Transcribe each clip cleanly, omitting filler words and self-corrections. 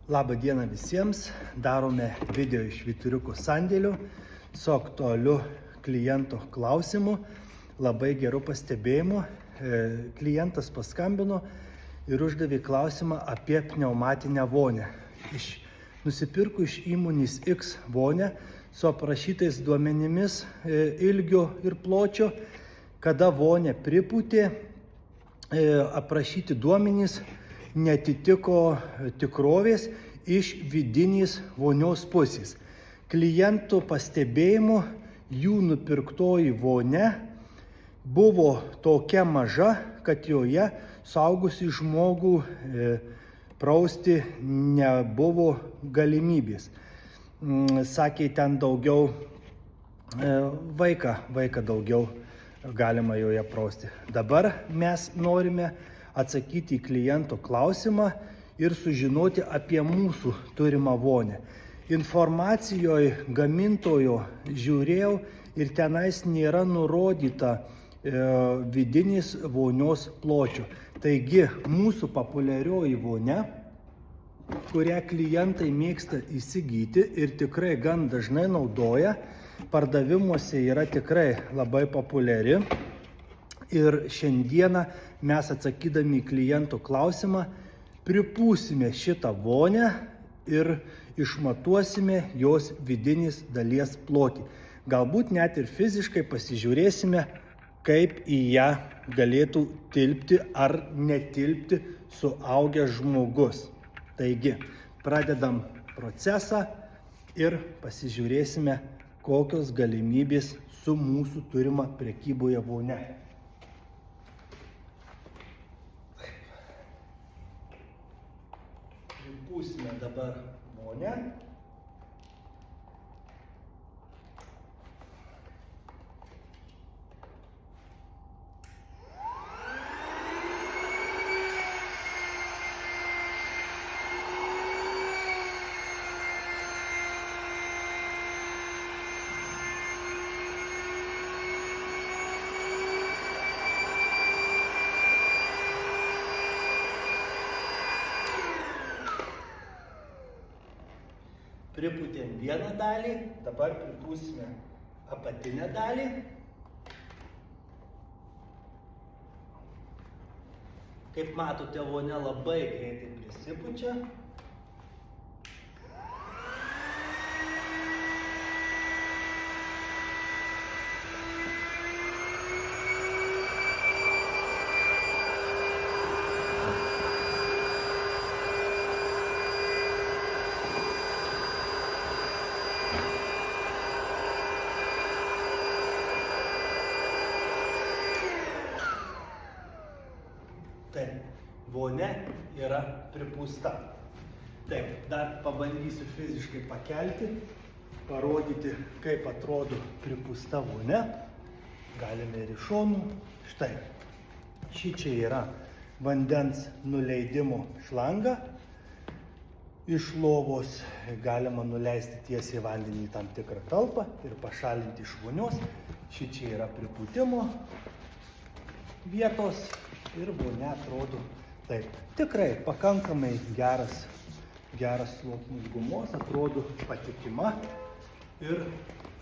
Labą dieną visiems. Darome video iš Vyturiukų sandėlių su aktualiu kliento klausimu. Labai gerų pastebėjimų. Klientas paskambino ir uždavė klausimą apie pneumatinę vonę. Nusipirko iš įmonės X vonę su aprašytais duomenimis ilgio ir pločio. Kada vonė pripūtė, aprašyti duomenys netitiko tikrovės iš vidinės vonios pusės. Klientų pastebėjimu jų nupirktoji vonia buvo tokia maža, kad joje suaugusį žmogų prausti nebuvo galimybės. Sakė, ten daugiau vaiką daugiau galima joje prausti. Dabar mes norime atsakyti į kliento klausimą ir sužinoti apie mūsų turimą vonę. Informacijoje gamintojo žiūrėjau ir tenais nėra nurodyta vidinis vonios pločio. Taigi mūsų populiarioji vonia, kurią klientai mėgsta įsigyti ir tikrai gan dažnai naudoja, pardavimuose yra tikrai labai populiari. Ir šiandieną mes atsakydami į klientų klausimą pripūsime šitą vonę ir išmatuosime jos vidinės dalies plotį. Galbūt net ir fiziškai pasižiūrėsime, kaip į ją galėtų tilpti ar netilpti suaugęs žmogus. Taigi, pradedam procesą ir pasižiūrėsime, kokios galimybės su mūsų turima prekyboje vonia. Pripūsime dabar vonę. Pripūtėm vieną dalį, dabar pripūsime apatinę dalį. Kaip matote, vonia labai greitai prisipučia. Taip, vonia yra pripūsta. Taip, dar pabandysiu fiziškai pakelti, parodyti, kaip atrodo pripūsta vonia. Galime ir iš šonų. Štai, šičia yra vandens nuleidimo šlanga. Iš lovos galima nuleisti tiesiai vandenį į tam tikrą talpą ir pašalinti iš vonios. Šičia yra pripūtimo vietos. Ir vonia atrodo taip. Tikrai pakankamai geras sluoksnis gumos, atrodo patikima ir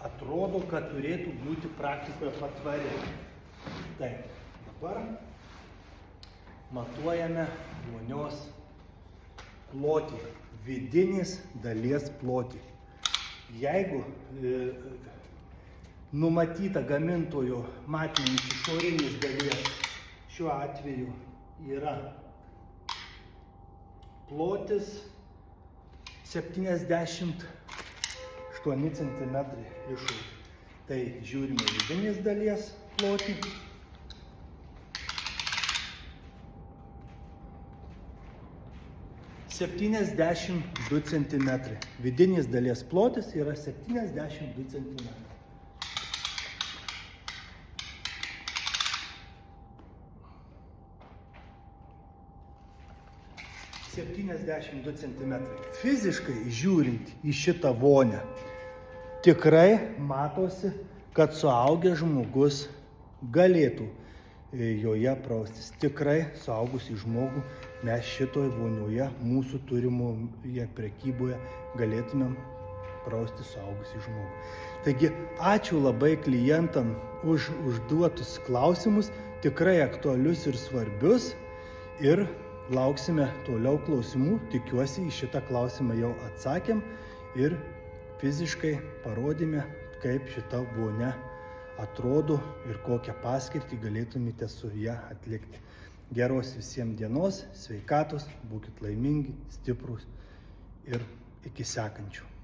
atrodo, kad turėtų būti praktikoje patvari. Taip, dabar matuojame vonios plotį, vidinės dalies plotį. Jeigu numatyta gamintojo matmenys išorinės dalies, šiuo atveju yra plotis 78 cm išorė. Tai žiūrime vidinės dalies plotį. – 72 cm. Vidinės dalies plotis yra 72 cm. 72 cm. Fiziškai žiūrint į šitą vonę, tikrai matosi, kad suaugęs žmogus galėtų joje praustis. Tikrai suaugusį žmogų mes šitoj vonioje mūsų turimoje prekyboje galėtumėm prausti suaugusį žmogų. Taigi, ačiū labai klientam už užduotus klausimus, tikrai aktualius ir svarbius, ir lauksime toliau klausimų. Tikiuosi, į šitą klausimą jau atsakėm ir fiziškai parodėme, kaip šita vonia atrodo ir kokią paskirtį galėtumėte su ją atlikti. Geros visiems dienos, sveikatos, būkit laimingi, stiprūs ir iki sekančių.